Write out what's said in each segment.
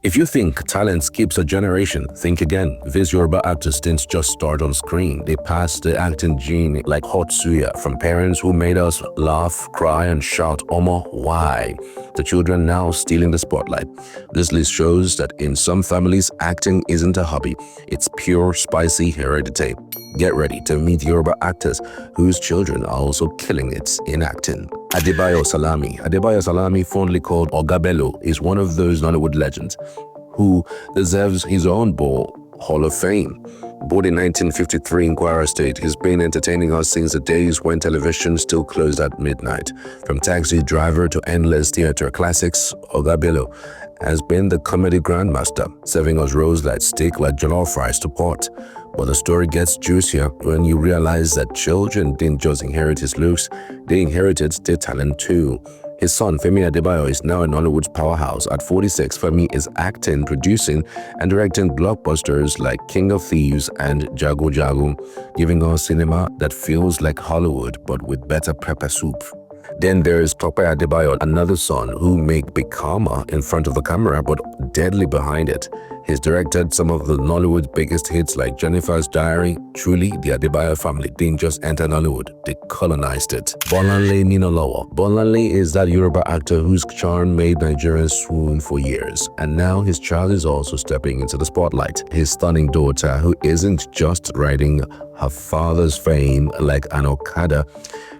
If you think talent skips a generation, think again. These Yoruba actors didn't just start on screen. They passed the acting gene like hot suya from parents who made us laugh, cry, and shout, "Omo, why?" The children now stealing the spotlight. This list shows that in some families, acting isn't a hobby. It's pure, spicy heredity. Get ready to meet Yoruba actors whose children are also killing it in acting. Adebayo Salami. Adebayo Salami, fondly called Ogabelo, is one of those Nollywood legends who deserves his own Hall of Fame. Born in 1953 in Kwara State, he's been entertaining us since the days when television still closed at midnight. From Taxi Driver to endless theater classics, Ogabelo has been the comedy grandmaster, serving us roles that stick like jollof rice to pot. But the story gets juicier when you realize that children didn't just inherit his looks, they inherited their talent too. His son, Femi Adebayo, is now a Nollywood powerhouse. At 46, Femi is acting, producing, and directing blockbusters like King of Thieves and Jago Jago, giving us cinema that feels like Hollywood but with better pepper soup. Then there is Tope Adebayo, another son who make big karma in front of the camera but deadly behind it. He's directed some of the Nollywood's biggest hits like Jennifer's Diary. Truly, the Adebayo family didn't just enter Nollywood, they colonized it. Bolanle Ninolowo. Bolanle is that Yoruba actor whose charm made Nigerians swoon for years. And now his child is also stepping into the spotlight. His stunning daughter, who isn't just riding her father's fame like an Okada,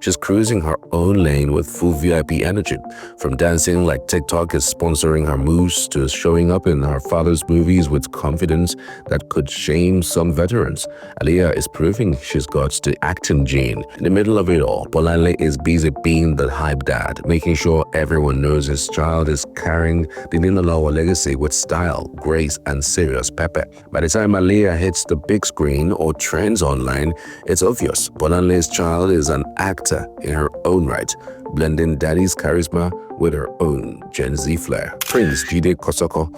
she's cruising her own lane with full VIP energy. From dancing like TikTok is sponsoring her moves to showing up in her father's movies with confidence that could shame some veterans. Aliyah is proving she's got the acting gene. In the middle of it all, Bolanle is busy being the hype dad, making sure everyone knows his child is carrying the Ninalawa legacy with style, grace, and serious pepper. By the time Aliyah hits the big screen or trends online, it's obvious Bolanle's child is an actor in her own right, blending daddy's charisma with her own Gen Z flair. Prince Jide Kosoko.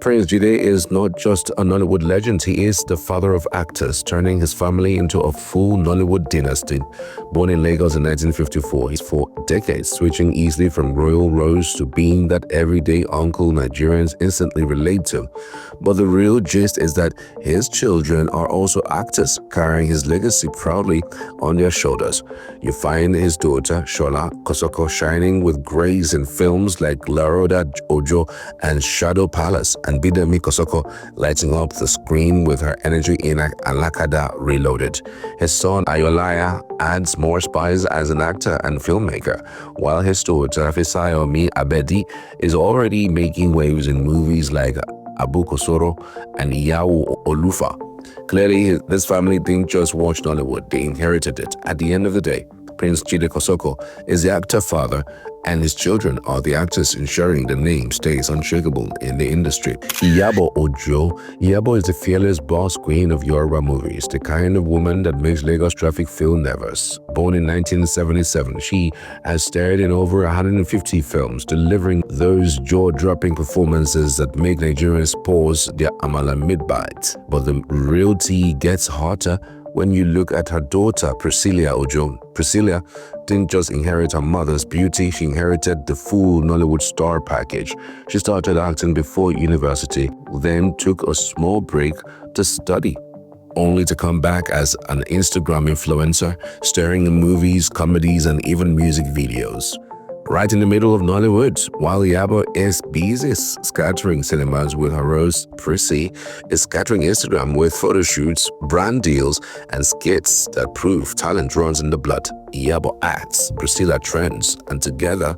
Prince Jide is not just a Nollywood legend, he is the father of actors, turning his family into a full Nollywood dynasty. Born in Lagos in 1954, he's for decades switching easily from royal roles to being that everyday uncle Nigerians instantly relate to. But the real gist is that his children are also actors, carrying his legacy proudly on their shoulders. You find his daughter, Sola Kosoko, shining with grace in films like La Roda Ojo and Shadow Palace, and Bidemi Kosoko lighting up the screen with her energy in Alakada Reloaded. His son Ayolaya adds more spice as an actor and filmmaker, while his daughter Fisayomi Abedi is already making waves in movies like Abu Kosoro and Iyawu Olufa. Clearly, this family didn't just watch Nollywood, they inherited it. At the end of the day, Prince Jide Kosoko is the actor father, and his children are the actors, ensuring the name stays unshakable in the industry. Iyabo Ojo. Iyabo is the fearless boss queen of Yoruba movies, the kind of woman that makes Lagos traffic feel nervous. Born in 1977, she has starred in over 150 films, delivering those jaw-dropping performances that make Nigerians pause their amala mid-bite. But the real tea gets hotter when you look at her daughter, Priscilla Ojo. Priscilla didn't just inherit her mother's beauty, she inherited the full Nollywood star package. She started acting before university, then took a small break to study, only to come back as an Instagram influencer, starring in movies, comedies, and even music videos. Right in the middle of Nollywood, while Iyabo is busy scattering cinemas with her roles, Prissy is scattering Instagram with photo shoots, brand deals, and skits that prove talent runs in the blood. Iyabo acts, Priscilla trends, and together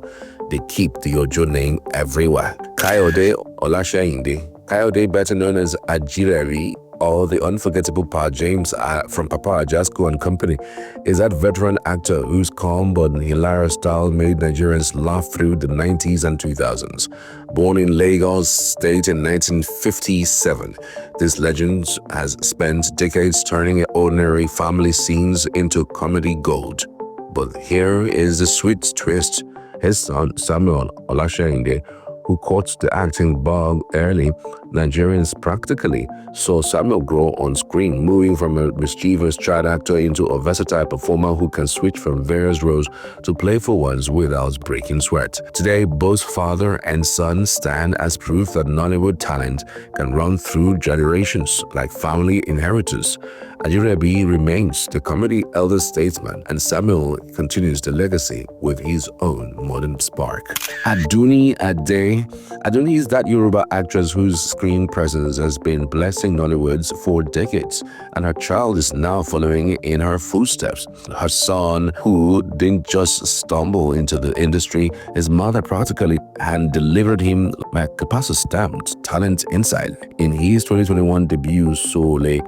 they keep the Ojo name everywhere. Kayode Olasheinde. Kayode, better known as Ajireri, or the unforgettable Pa James from Papa Ajasco and Company, is that veteran actor whose calm but hilarious style made Nigerians laugh through the 90s and 2000s. Born in Lagos State in 1957, this legend has spent decades turning ordinary family scenes into comedy gold. But here is the sweet twist. His son, Samuel Olasheinde, who caught the acting bug early, Nigerians practically saw Samuel grow on screen, moving from a mischievous child actor into a versatile performer who can switch from various roles to playful ones without breaking sweat. Today, both father and son stand as proof that Nollywood talent can run through generations like family inheritance. Ademoye remains the comedy elder statesman, and Samuel continues the legacy with his own modern spark. Aduni is that Yoruba actress whose screen presence has been blessing Nollywood for decades, and her child is now following in her footsteps. Her son, who didn't just stumble into the industry, his mother practically hand delivered him like a pass stamped talent inside. In his 2021 debut, Sola,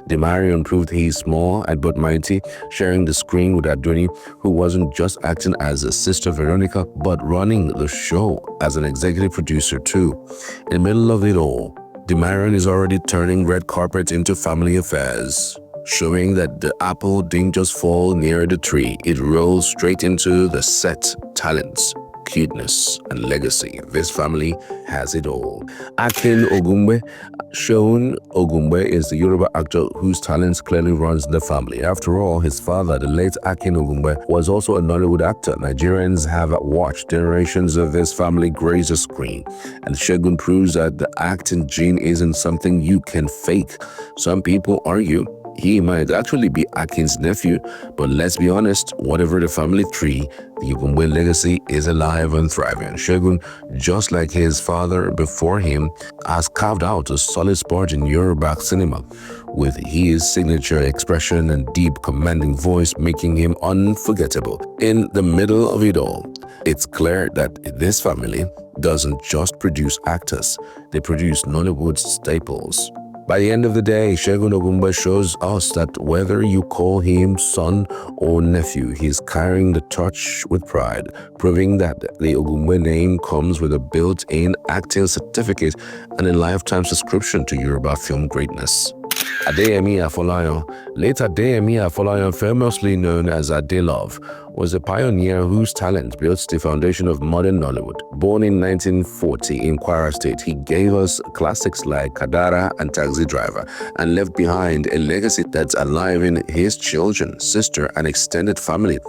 Demarion proved he's small and but mighty, sharing the screen with Adoni, who wasn't just acting as a sister Veronica, but running the show as an executive producer too. In the middle of it all, Demarion is already turning red carpet into family affairs, showing that the apple didn't just fall near the tree, it rolls straight into the set. Talents, cuteness, and legacy. This family has it all. Akin Ogumbe. Seun Ogumbe is the Yoruba actor whose talents clearly runs the family. After all, his father, the late Akin Ogumbe, was also a Nollywood actor. Nigerians have watched generations of this family graze the screen, and Segun proves that the acting gene isn't something you can fake. Some people argue he might actually be Akin's nephew, but let's be honest, whatever the family tree, the Ogumbe legacy is alive and thriving. Segun, just like his father before him, has carved out a solid spot in Yoruba cinema, with his signature expression and deep commanding voice making him unforgettable. In the middle of it all, it's clear that this family doesn't just produce actors, they produce Nollywood staples. By the end of the day, Segun Ogumbe shows us that whether you call him son or nephew, he's carrying the torch with pride, proving that the Ogumbe name comes with a built-in acting certificate and a lifetime subscription to Yoruba film greatness. Adeyemi Afolayan, late Adeyemi Afolayan, famously known as Adelove, was a pioneer whose talent built the foundation of modern Nollywood. Born in 1940 in Kwara State, he gave us classics like Kadara and Taxi Driver, and left behind a legacy that's alive in his children, sister, and extended family.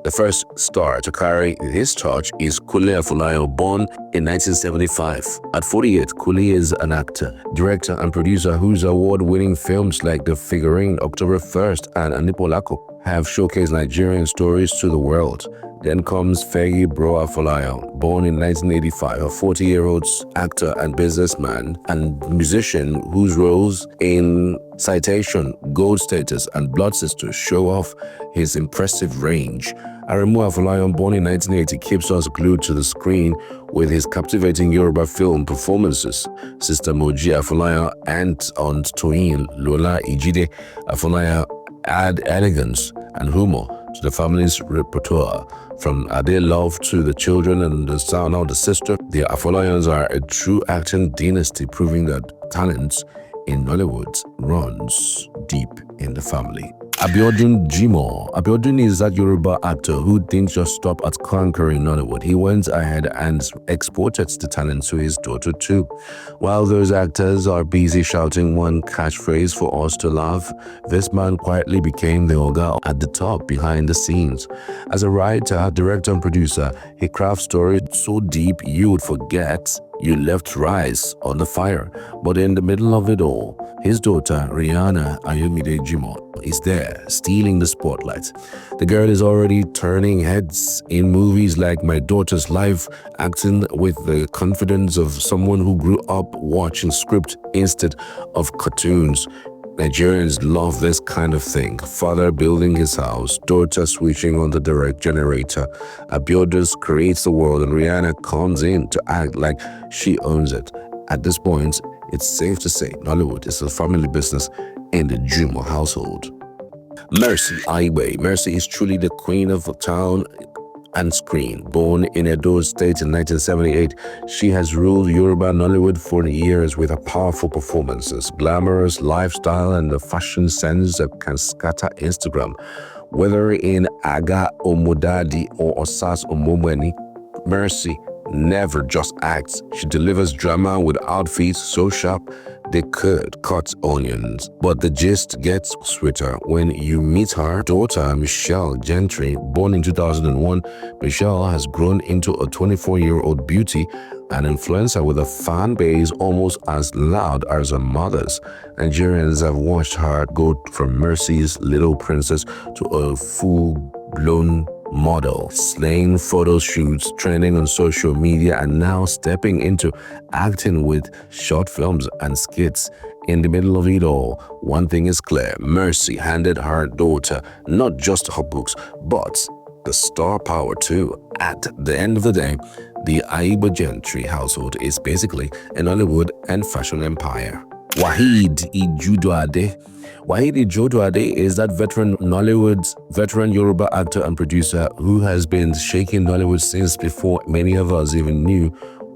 The first star to carry his torch is Kunle Afolayan, born in 1975. At 48, Kunle is an actor, director, and producer whose award-winning films like The Figurine, October 1st, and Anipolako have showcased Nigerian stories to the world. Then comes Fegi Bro Afolayan, born in 1985, a 40-year-old actor and businessman and musician whose roles in Citation, Gold Status, and Blood Sisters show off his impressive range. Aremu Afolayan, born in 1980, keeps us glued to the screen with his captivating Yoruba film performances. Sister Moji Afolayan and Aunt Toyin Lola Ijide Afolayan add elegance and humor to the family's repertoire. From Ade Love to the children and the son of the sister, the Afolayans are a true acting dynasty, proving that talent in Nollywood runs deep in the family. Abiodun Jimoh. Abiodun is that Yoruba actor who didn't just stop at conquering Nollywood. He went ahead and exported the talent to his daughter too. While those actors are busy shouting one catchphrase for us to laugh, this man quietly became the Oga at the top behind the scenes. As a writer, director, and producer, he crafts stories so deep you would forget you left rice on the fire. But in the middle of it all, his daughter, Rihanna Ayomide Jimoh, is there, stealing the spotlight. The girl is already turning heads in movies like My Daughter's Life, acting with the confidence of someone who grew up watching script instead of cartoons. Nigerians love this kind of thing. Father building his house, daughter switching on the direct generator. Abiodun creates the world and Rihanna comes in to act like she owns it. At this point, it's safe to say Nollywood is a family business in the Jimoh household. Mercy Aiwe. Mercy is truly the queen of the town and screen. Born in Edo State in 1978, she has ruled Yoruba Nollywood for years with her powerful performances, glamorous lifestyle, and the fashion sense that can scatter Instagram. Whether in Aga Omodadi or Osas Omomweni, Mercy never just acts. She delivers drama with outfits so sharp they could cut onions. But the gist gets sweeter when you meet her daughter, Michelle Gentry. Born in 2001, Michelle has grown into a 24-year-old beauty, an influencer with a fan base almost as loud as her mother's. Nigerians have watched her go from Mercy's little princess to a full-blown model, slaying photo shoots, trending on social media, and now stepping into acting with short films and skits. In the middle of it all, one thing is clear: Mercy handed her daughter not just her books, but the star power too. At the end of the day, the Aiba Gentry household is basically a Nollywood and fashion empire. Waheed Ijoduade is that veteran Yoruba actor and producer who has been shaking Nollywood since before many of us even knew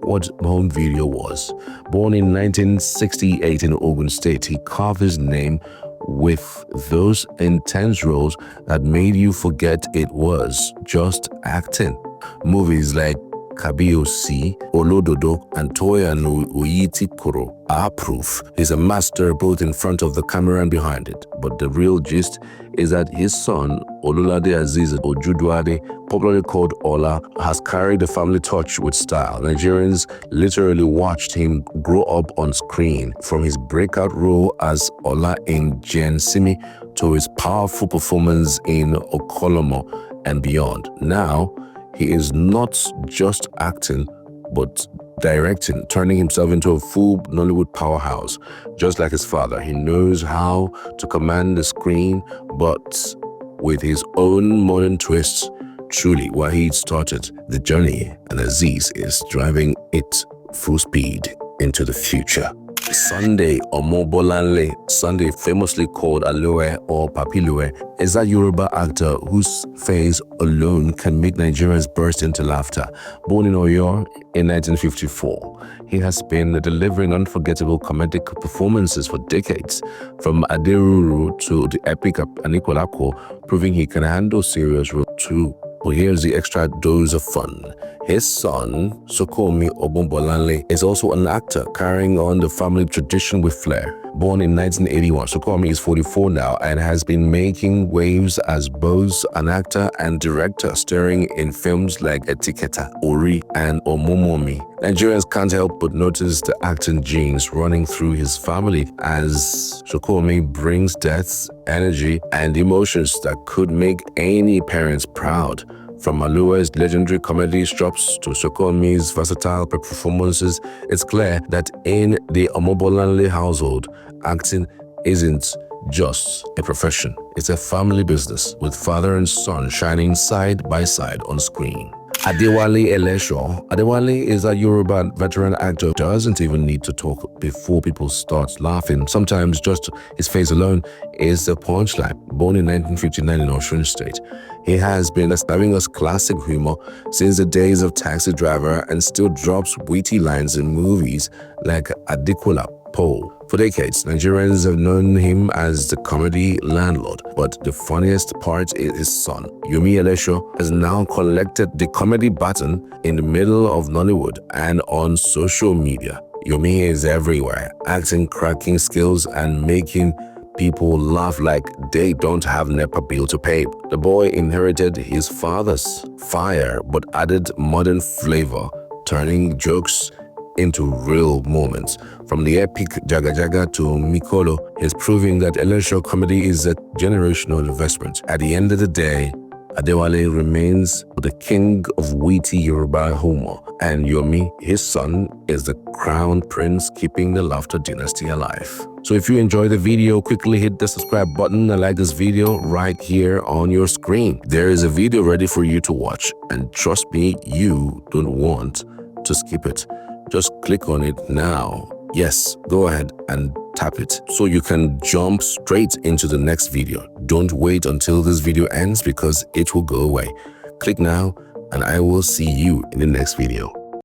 what home video was. Born in 1968 in Ogun State, he carved his name with those intense roles that made you forget it was just acting. Movies like Kabiosi, Olododo, and Toya no Uyiti Koro are proof. He's a master both in front of the camera and behind it. But the real gist is that his son, Olulade Aziz Ojuduade, popularly called Ola, has carried the family torch with style. Nigerians literally watched him grow up on screen, from his breakout role as Ola in Gen Simi to his powerful performance in Okolomo and beyond. Now, he is not just acting, but directing, turning himself into a full Nollywood powerhouse. Just like his father, he knows how to command the screen, but with his own modern twists. Truly, Waheed started the journey, and Aziz is driving it full speed into the future. Sunday Omobolanle, Sunday famously called Aloe or Papilue, is a Yoruba actor whose face alone can make Nigerians burst into laughter. Born in Oyo in 1954, he has been delivering unforgettable comedic performances for decades, from Aderuru to the epic Anikolako, proving he can handle serious roles too. But here's the extra dose of fun. His son, Sokomi Obombolanle, is also an actor, carrying on the family tradition with flair. Born in 1981, Sokomi is 44 now and has been making waves as both an actor and director, starring in films like Etiketa, Ori, and Omomomi. Nigerians can't help but notice the acting genes running through his family, as Sokomi brings depth, energy, and emotions that could make any parents proud. From Alua's legendary comedy drops to Sokomi's versatile performances, it's clear that in the Omobolanle household, acting isn't just a profession. It's a family business, with father and son shining side by side on screen. Adewale Elesho. Adewale is a Yoruba veteran actor who doesn't even need to talk before people start laughing. Sometimes just his face alone is the punchline. Born in 1959 in Osun State, he has been serving us classic humor since the days of Taxi Driver and still drops witty lines in movies like Adikola Pole. For decades, Nigerians have known him as the comedy landlord, but the funniest part is his son. Yomi Elesho has now collected the comedy baton in the middle of Nollywood and on social media. Yomi is everywhere, acting, cracking skills, and making people laugh like they don't have NEPA bill to pay. The boy inherited his father's fire but added modern flavor, turning jokes into real moments. From the epic Jaga Jaga to Mikolo, he's proving that Elesho comedy is a generational investment. At the end of the day, Adewale remains the king of witty Yoruba humor, and Yomi, his son, is the crown prince keeping the laughter dynasty alive. So if you enjoyed the video, quickly hit the subscribe button and like this video right here on your screen. There is a video ready for you to watch, and trust me, you don't want to skip it. Just click on it now. Yes, go ahead and tap it so you can jump straight into the next video. Don't wait until this video ends because it will go away. Click now and I will see you in the next video.